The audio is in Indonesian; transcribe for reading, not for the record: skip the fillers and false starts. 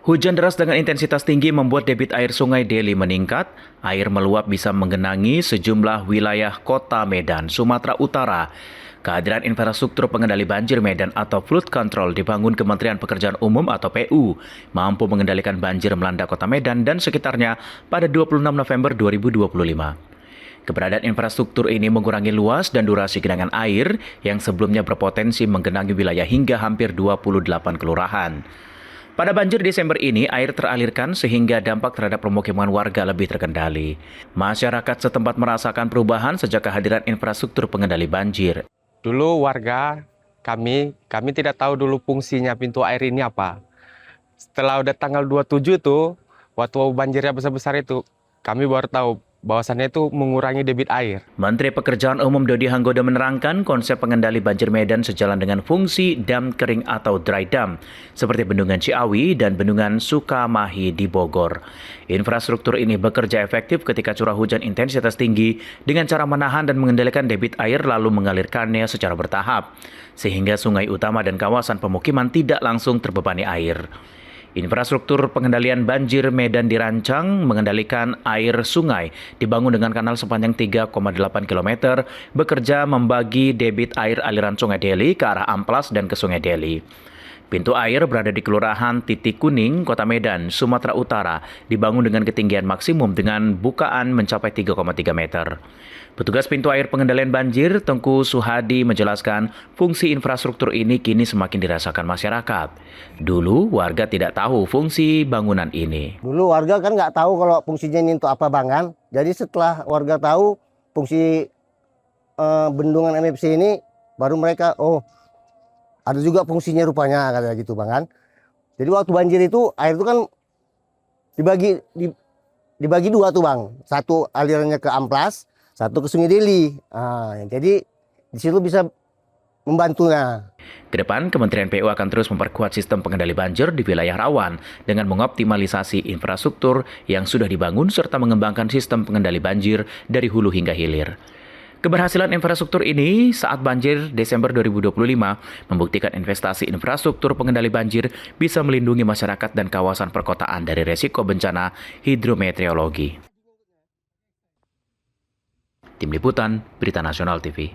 Hujan deras dengan intensitas tinggi membuat debit air Sungai Deli meningkat. Air meluap bisa menggenangi sejumlah wilayah kota Medan, Sumatera Utara. Kehadiran infrastruktur pengendali banjir Medan atau flood control dibangun Kementerian Pekerjaan Umum atau PU, mampu mengendalikan banjir melanda kota Medan dan sekitarnya pada 26 November 2025. Keberadaan infrastruktur ini mengurangi luas dan durasi genangan air yang sebelumnya berpotensi menggenangi wilayah hingga hampir 28 kelurahan. Pada banjir Desember ini, air teralirkan sehingga dampak terhadap permukiman warga lebih terkendali. Masyarakat setempat merasakan perubahan sejak kehadiran infrastruktur pengendali banjir. Dulu warga kami tidak tahu dulu fungsinya pintu air ini apa. Setelah udah tanggal 27 tuh, waktu banjirnya besar-besar itu, kami baru tahu bahwasannya itu mengurangi debit air. Menteri Pekerjaan Umum Dodi Hanggodo menerangkan konsep pengendali banjir Medan sejalan dengan fungsi dam kering atau dry dam, seperti Bendungan Ciawi dan Bendungan Sukamahi di Bogor. Infrastruktur ini bekerja efektif ketika curah hujan intensitas tinggi dengan cara menahan dan mengendalikan debit air lalu mengalirkannya secara bertahap, sehingga sungai utama dan kawasan pemukiman tidak langsung terbebani air. Infrastruktur pengendalian banjir Medan dirancang mengendalikan air sungai, dibangun dengan kanal sepanjang 3,8 km, bekerja membagi debit air aliran Sungai Deli ke arah Amplas dan ke Sungai Deli. Pintu air berada di Kelurahan Titik Kuning, Kota Medan, Sumatera Utara, dibangun dengan ketinggian maksimum dengan bukaan mencapai 3,3 meter. Petugas pintu air pengendalian banjir, Tengku Suhadi, menjelaskan fungsi infrastruktur ini kini semakin dirasakan masyarakat. Dulu warga tidak tahu fungsi bangunan ini. Dulu warga kan nggak tahu kalau fungsinya ini untuk apa Bang kan. Jadi setelah warga tahu fungsi bendungan MFC ini, baru mereka, oh ada juga fungsinya rupanya, kata gitu Bang kan. Jadi waktu banjir itu air itu kan dibagi dua tuh Bang. Satu alirannya ke Amplas, satu ke Sungai Deli. Jadi di situ bisa membantunya. Kedepan, Kementerian PU akan terus memperkuat sistem pengendali banjir di wilayah rawan dengan mengoptimalisasi infrastruktur yang sudah dibangun serta mengembangkan sistem pengendali banjir dari hulu hingga hilir. Keberhasilan infrastruktur ini saat banjir Desember 2025 membuktikan investasi infrastruktur pengendali banjir bisa melindungi masyarakat dan kawasan perkotaan dari resiko bencana hidrometeorologi. Tim Liputan, Berita Nasional TV.